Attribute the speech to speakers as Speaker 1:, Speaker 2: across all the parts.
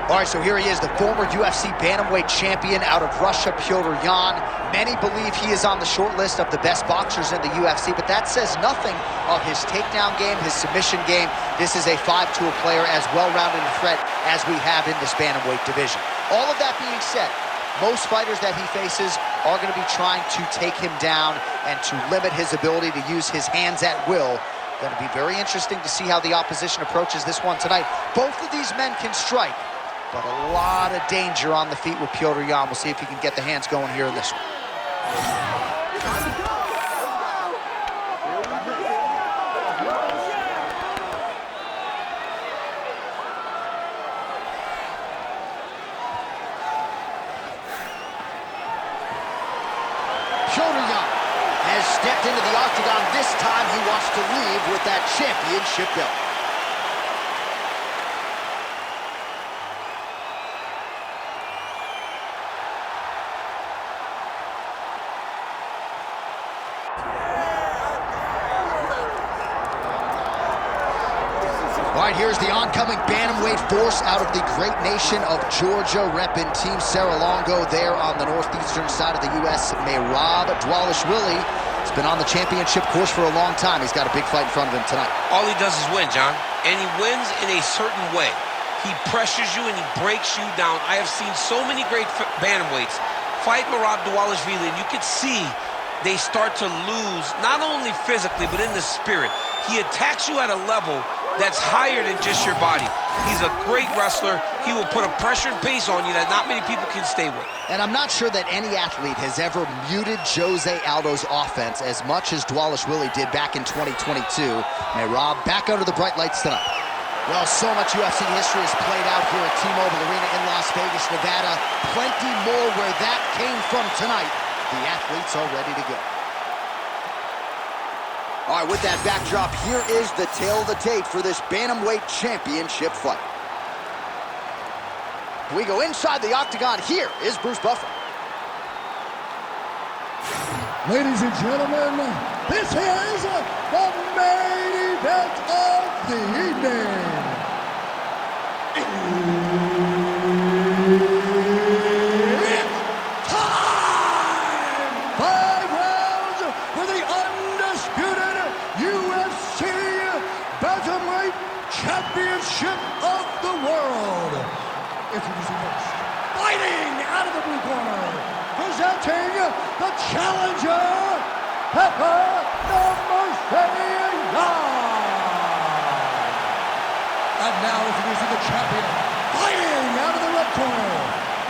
Speaker 1: All right, so here he is, the former UFC Bantamweight champion out of Russia, Petr. Many believe he is on the short list of the best boxers in the UFC, but that says nothing of his takedown game, his submission game. This is a five-tool player, as well-rounded a threat as we have in this Bantamweight division. All of that being said, most fighters that he faces are going to be trying to take him down and to limit his ability to use his hands at will. Going to be very interesting to see how the opposition approaches this one tonight. Both of these men can strike, but a lot of danger on the feet with Petr. We'll see if he can get the hands going here in this one. Petr has stepped into the octagon. This time he wants to leave with that championship belt. All right, here's the oncoming bantamweight force out of the great nation of Georgia, repping Team Serra-Longo there on the northeastern side of the U.S. Merab Dvalishvili has been on the championship course for a long time. He's got a big fight in front of him tonight.
Speaker 2: All he does is win, John, and he wins in a certain way. He pressures you and he breaks you down. I have seen so many great bantamweights fight Merab Dvalishvili, and you can see they start to lose, not only physically, but in the spirit. He attacks you at a level that's higher than just your body. He's a great wrestler. He will put a pressure and pace on you that not many people can stay with.
Speaker 1: And I'm not sure that any athlete has ever muted Jose Aldo's offense as much as Dvalishvili did back in 2022. Merab back under the bright lights tonight. Well, so much UFC history has played out here at T-Mobile Arena in Las Vegas, Nevada. Plenty more where that came from tonight. The athletes are ready to go. All right, with that backdrop, here is the tale of the tape for this Bantamweight Championship fight. We go inside the octagon. Here is Bruce Buffer.
Speaker 3: Ladies and gentlemen, this is the main event of the evening. It's time! 5 rounds for the undisputed UFC Bantamweight Championship of the world. Introducing first, fighting out of the blue corner, presenting the challenger, Petr And now introducing the champion, fighting out of the red corner,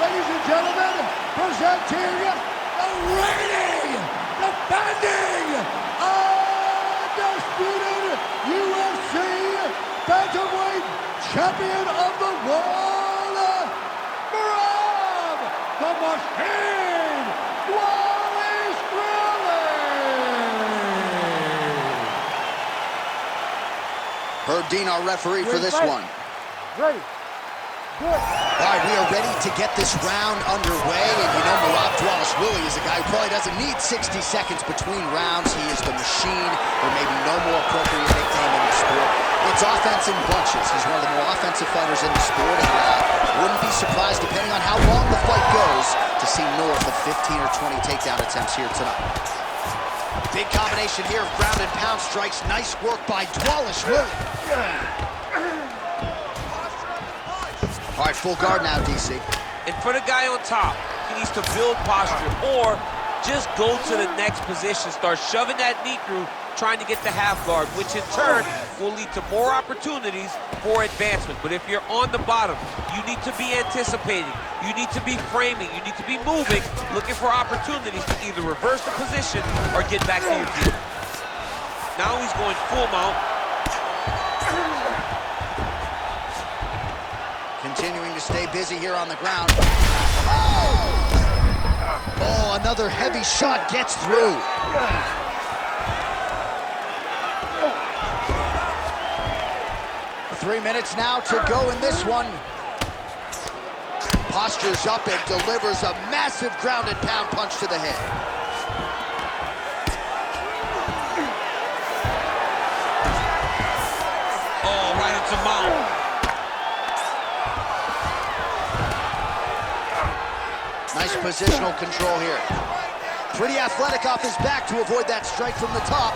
Speaker 3: ladies and gentlemen, presenting the reigning, defending, undisputed UFC Bantamweight Champion of the World, Merab the Machine Dvalishvili.
Speaker 1: Herb Dean, our referee for this one.
Speaker 3: Ready. Good.
Speaker 1: All right, we are ready to get this round underway, and you know Merab Dvalishvili is a guy who probably doesn't need 60 seconds between rounds. He is the machine. There may be no more appropriate nickname in the sport. It's offense in bunches. He's one of the more offensive fighters in the sport, and wouldn't be surprised, depending on how long the fight goes, to see north of 15 or 20 takedown attempts here tonight. Big combination here of ground and pound strikes. Nice work by Dvalishvili. All right, full guard now, DC.
Speaker 2: And for the guy on top, he needs to build posture or just go to the next position. Start shoving that knee through, trying to get the half guard, which in turn will lead to more opportunities for advancement. But if you're on the bottom, you need to be anticipating. You need to be framing. You need to be moving, looking for opportunities to either reverse the position or get back to your feet. Now he's going full mount.
Speaker 1: Continuing to stay busy here on the ground. Oh, another heavy shot gets through. 3 minutes now to go in this one. Postures up and delivers a massive ground and pound punch to the head.
Speaker 2: Oh, right into mount.
Speaker 1: Nice positional control here. Pretty athletic off his back to avoid that strike from the top.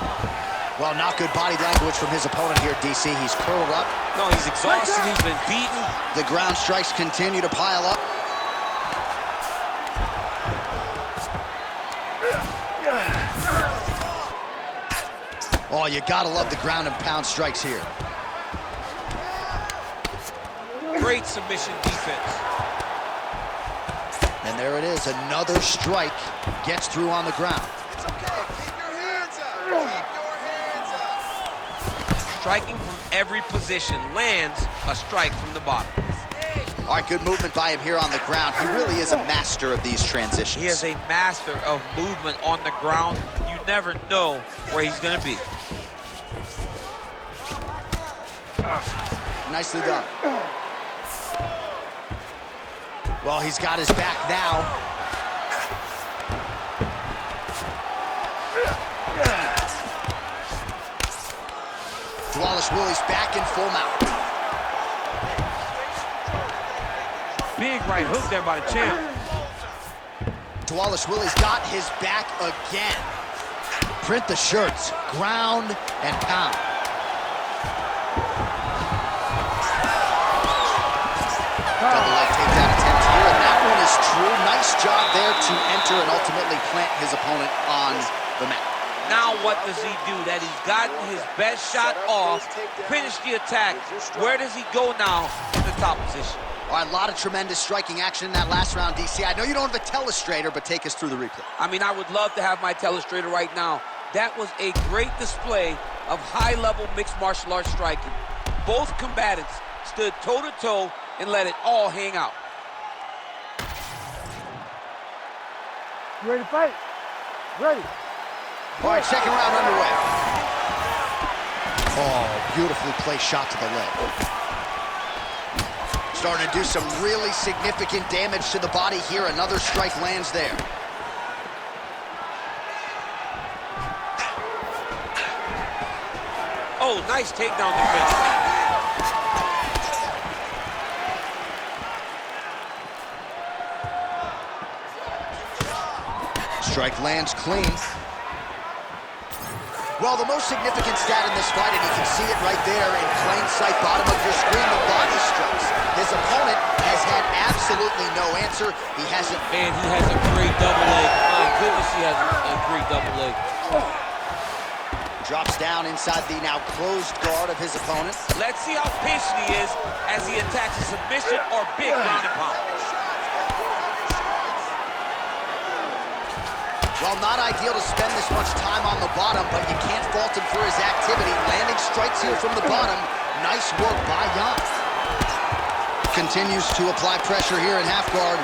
Speaker 1: Well, not good body language from his opponent here, DC. He's curled up.
Speaker 2: No, he's exhausted. He's been beaten.
Speaker 1: The ground strikes continue to pile up. Oh, you gotta love the ground and pound strikes here.
Speaker 2: Great submission defense.
Speaker 1: And there it is, another strike gets through on the ground.
Speaker 4: It's okay, keep your hands up. Keep your hands up.
Speaker 2: Striking from every position, lands a strike from the bottom.
Speaker 1: All right, good movement by him here on the ground. He really is a master of these transitions.
Speaker 2: He is a master of movement on the ground. You never know where he's gonna be.
Speaker 1: Nicely done. Well, he's got his back now. Dvalishvili's back in full mount.
Speaker 2: Big right hook there by the champ.
Speaker 1: Dvalishvili's got his back again. Print the shirts, ground and pound. Double leg takedown attempt here, and that one is true. Nice job there to enter and ultimately plant his opponent on the mat.
Speaker 2: Now what does he do? That he's gotten his best shot off, finished the attack. Where does he go now in the top position?
Speaker 1: All right, a lot of tremendous striking action in that last round, DC. I know you don't have a telestrator, but take us through the replay.
Speaker 2: I mean, I would love to have my telestrator right now. That was a great display of high-level mixed martial arts striking. Both combatants stood toe-to-toe and let it all hang out.
Speaker 5: You ready to fight? Ready.
Speaker 1: All right, second round underway. Oh, beautifully placed shot to the leg. Starting to do some really significant damage to the body here. Another strike lands there.
Speaker 2: Oh, nice takedown defense.
Speaker 1: Strike lands clean. Well, the most significant stat in this fight, and you can see it right there in plain sight, bottom of your screen, the body strikes. His opponent has had absolutely no answer. He hasn't...
Speaker 2: Man, he has a great double leg. My goodness, he has a great double leg.
Speaker 1: Drops down inside the now closed guard of his opponent.
Speaker 2: Let's see how patient he is as he attacks a submission or big ground and pound.
Speaker 1: Well, not ideal to spend this much time on the bottom, but you can't fault him for his activity. Landing strikes here from the bottom. Nice work by Jan. Continues to apply pressure here in half guard.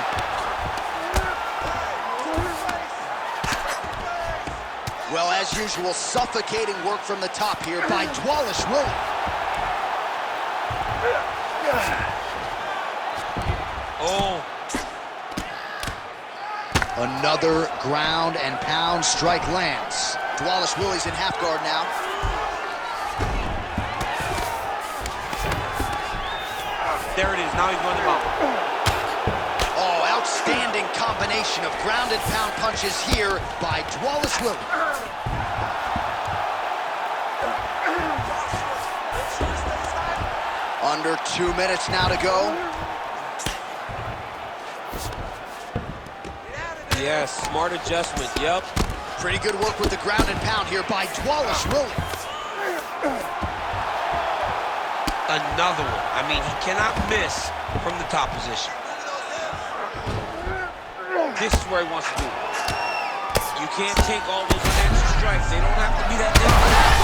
Speaker 1: Well, as usual, suffocating work from the top here by Dvalishvili.
Speaker 2: Oh.
Speaker 1: Another ground and pound strike lands. Dvalishvili's in half guard now.
Speaker 2: There it is, now he's going to mount.
Speaker 1: Oh, outstanding combination of ground and pound punches here by Dvalishvili. Under 2 minutes now to go.
Speaker 2: Yes, smart adjustment, yep.
Speaker 1: Pretty good work with the ground and pound here by Dvalishvili.
Speaker 2: Another one. I mean, he cannot miss from the top position. This is where he wants to do it. You can't take all those unanswered strikes. They don't have to be that difficult.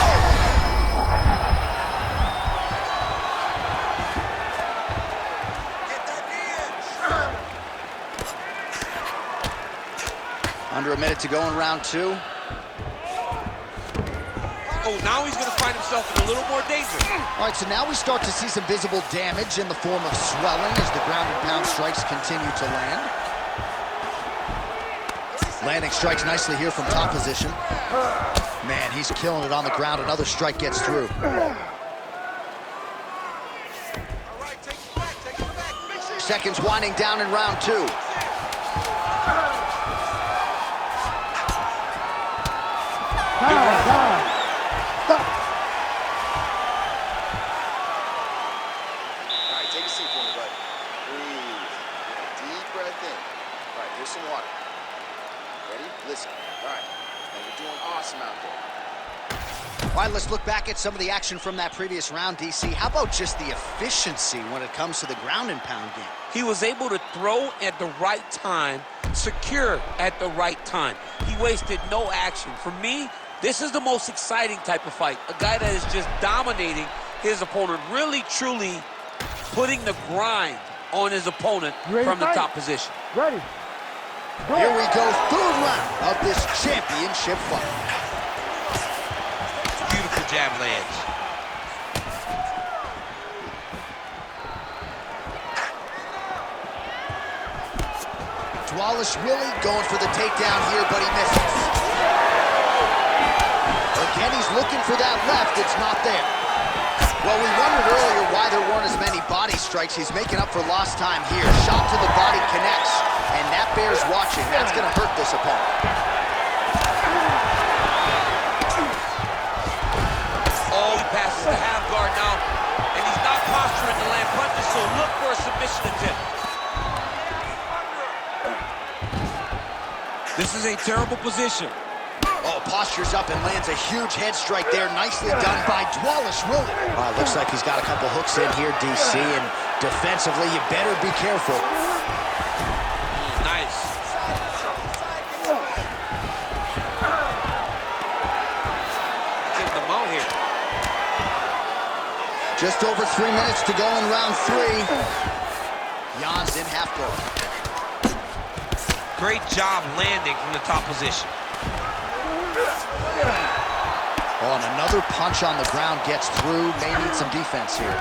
Speaker 1: Under a minute to go in round two.
Speaker 2: Oh, now he's going to find himself in a little more danger.
Speaker 1: All right, so now we start to see some visible damage in the form of swelling as the ground and pound strikes continue to land. Landing strikes nicely here from top position. Man, he's killing it on the ground. Another strike gets through. Seconds winding down in round two.
Speaker 5: Time. Stop.
Speaker 4: All right, take a seat for me, bud. Breathe. Get a deep breath in. All right, here's some water. Ready? Listen. All right. Now you're doing awesome out there.
Speaker 1: All right, let's look back at some of the action from that previous round, DC. How about just the efficiency when it comes to the ground and pound game?
Speaker 2: He was able to throw at the right time, secure at the right time. He wasted no action. For me, this is the most exciting type of fight. A guy that is just dominating his opponent, really, truly putting the grind on his opponent from the top position.
Speaker 5: Ready.
Speaker 1: Here we go, third round of this championship fight.
Speaker 2: Beautiful jab lands.
Speaker 1: Dvalishvili going for the takedown here, but he misses. Again, he's looking for that left. It's not there. Well, we wondered earlier why there weren't as many body strikes. He's making up for lost time here. Shot to the body connects, and that bears watching. That's going to hurt this opponent.
Speaker 2: Oh, he passes the half guard now, and he's not posturing to land punches, so look for a submission attempt. This is a terrible position.
Speaker 1: Oh, postures up and lands a huge head strike there. Nicely done by Dvalishvili. Looks like he's got a couple hooks in here, DC, and defensively, you better be careful.
Speaker 2: Nice. Taking them out here.
Speaker 1: Just over 3 minutes to go in round 3. Jan's in half guard.
Speaker 2: Great job landing from the top position.
Speaker 1: Oh, and another punch on the ground gets through. May need some defense here.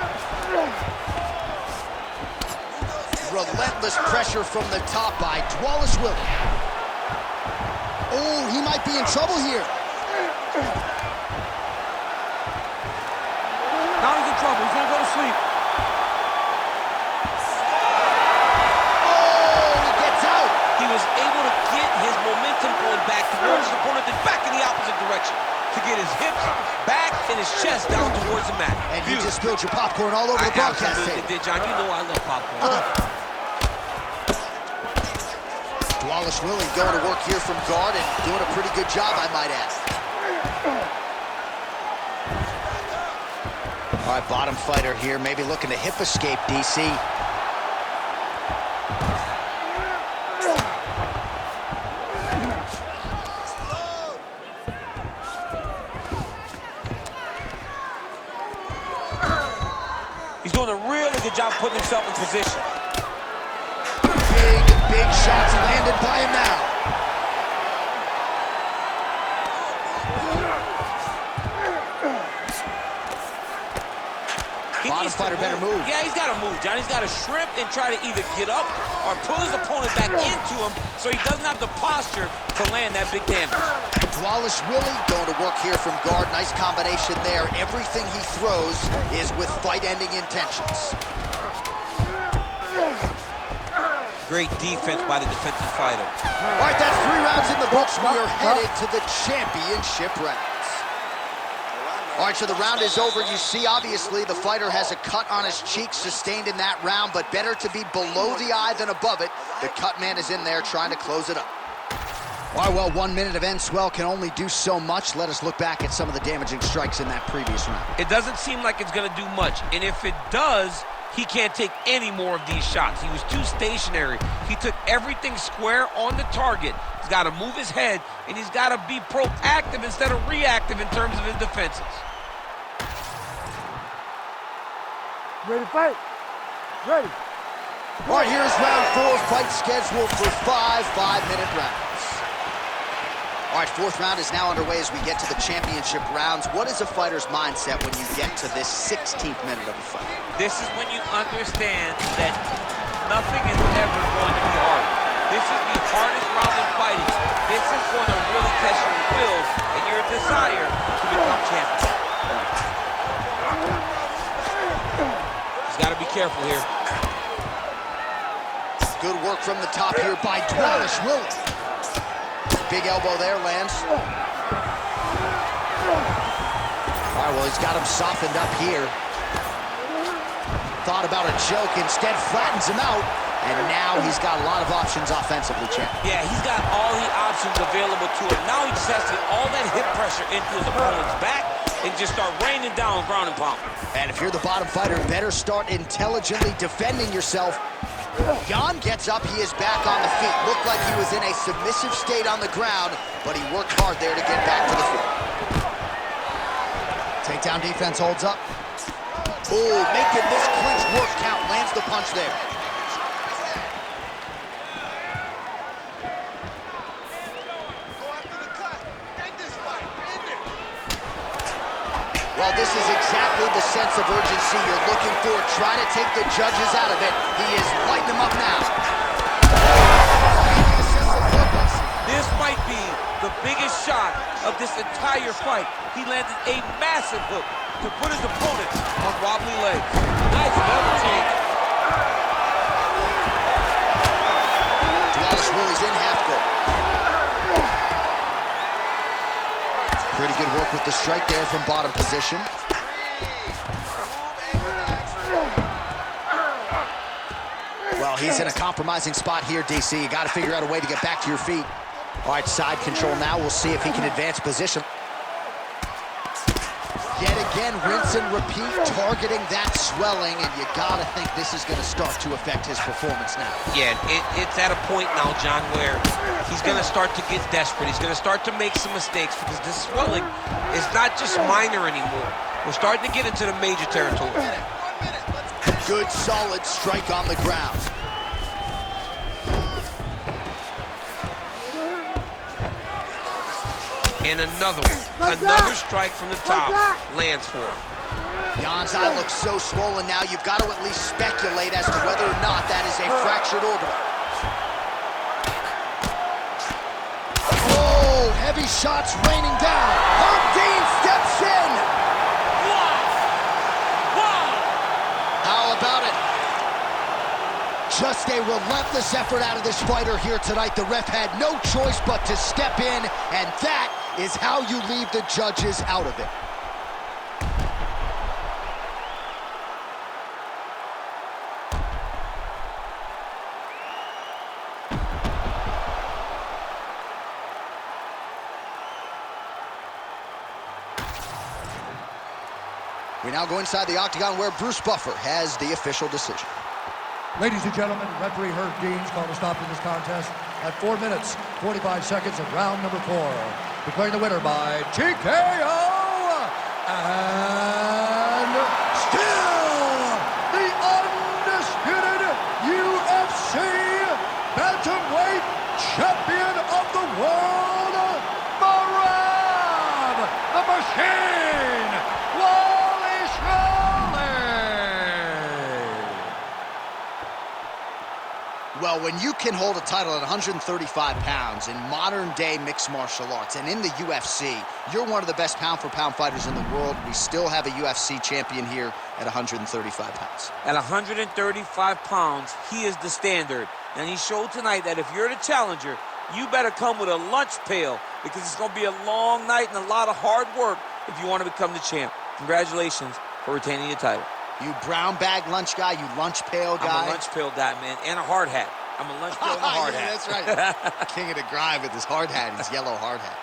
Speaker 1: Relentless pressure from the top by Dvalishvili. Oh, he might be in trouble here.
Speaker 2: Now he's in trouble. He's going to go to sleep.
Speaker 1: Oh, he gets out.
Speaker 2: He was able to get his momentum going back towards his opponent, then back in the opposite direction to get his hips back and his chest down towards the mat.
Speaker 1: And you just spilled your popcorn all over the broadcast
Speaker 2: absolutely
Speaker 1: table.
Speaker 2: did, John. You know I love popcorn.
Speaker 1: Dvalishvili going to work here from guard and doing a pretty good job, I might add. All right, bottom fighter here, maybe looking to hip escape, DC.
Speaker 2: He's doing a really good job putting himself in position.
Speaker 1: Big shots landed by him now. Bottom fighter better move.
Speaker 2: Yeah, he's got to move, John. He's got to shrimp and try to either get up or pull his opponent back into him so he doesn't have the posture to land that big damage.
Speaker 1: Dvalishvili going to work here from guard. Nice combination there. Everything he throws is with fight-ending intentions.
Speaker 2: Great defense by the defensive fighter.
Speaker 1: All right, that's 3 rounds in the books. We are headed to the championship rounds. All right, so the round is over. You see, obviously, the fighter has a cut on his cheek sustained in that round, but better to be below the eye than above it. The cut man is in there trying to close it up. All right, well, 1 minute of end swell can only do so much. Let us look back at some of the damaging strikes in that previous round.
Speaker 2: It doesn't seem like it's going to do much, and if it does, he can't take any more of these shots. He was too stationary. He took everything square on the target. He's got to move his head, and he's got to be proactive instead of reactive in terms of his defenses.
Speaker 5: Ready to fight? Ready.
Speaker 1: All right, here's round 4. Fight scheduled for 5 5-minute rounds. All right, 4th round is now underway as we get to the championship rounds. What is a fighter's mindset when you get to this 16th minute of a fight?
Speaker 2: This is when you understand that nothing is ever going to be hard. This is the hardest round in fighting. This is going to really test your will and your desire to become champion. He's got to be careful here.
Speaker 1: Good work from the top here by Dvalishvili. Big elbow there lands. All right, well, he's got him softened up here. Thought about a choke, instead flattens him out. And now he's got a lot of options offensively, champ.
Speaker 2: Yeah, he's got all the options available to him. Now he just has to get all that hip pressure into his opponent's back and just start raining down ground and pound.
Speaker 1: And if you're the bottom fighter, better start intelligently defending yourself. Jan gets up, he is back on the feet. Looked like he was in a submissive state on the ground, but he worked hard there to get back to the feet. Takedown defense holds up. Oh, making this clinch work count. Lands the punch there. Well, this is exactly the sense of urgency you're looking for. Try to take the judges out of it. He is lighting them up now.
Speaker 2: This might be the biggest shot of this entire fight. He landed a massive hook to put his opponent on wobbly legs. Nice double take.
Speaker 1: Dvalishvili's in half guard. Pretty good work with the strike there from bottom position. Well, he's in a compromising spot here, DC. You got to figure out a way to get back to your feet. All right, side control now. We'll see if he can advance position. Yet again, rinse and repeat, targeting that swelling, and you got to think this is going to start to affect his performance now.
Speaker 2: Yeah, it's at a point now, John, where he's going to start to get desperate. He's going to start to make some mistakes because this swelling is not just minor anymore. We're starting to get into the major territory.
Speaker 1: Good, solid strike on the ground.
Speaker 2: And another one. Another strike from the top lands for him.
Speaker 1: Jan's eye looks so swollen now, you've got to at least speculate as to whether or not that is a fractured orbital. Oh, heavy shots raining down. Herb Dean steps in. How about it? Just a relentless effort out of this fighter here tonight. The ref had no choice but to step in, and that is how you leave the judges out of it. We now go inside the octagon where Bruce Buffer has the official decision.
Speaker 3: Ladies and gentlemen, referee Herb Dean's called a stop to this contest at 4 minutes, 45 seconds of round number 4. Declaring the winner by TKO, and still the undisputed UFC Bantamweight Champion of the World, Merab, the Machine,
Speaker 1: Well, when you can hold a title at 135 pounds in modern-day mixed martial arts and in the UFC, you're one of the best pound-for-pound fighters in the world. We still have a UFC champion here at 135 pounds.
Speaker 2: At 135 pounds, he is the standard. And he showed tonight that if you're the challenger, you better come with a lunch pail because it's going to be a long night and a lot of hard work if you want to become the champ. Congratulations for retaining your title.
Speaker 1: You brown bag lunch guy, you lunch pail guy.
Speaker 2: I'm a lunch pail guy, man, and a hard hat. I'm a lunch pail and a hard hat.
Speaker 1: That's right. King of the Grind with his hard hat, his yellow hard hat.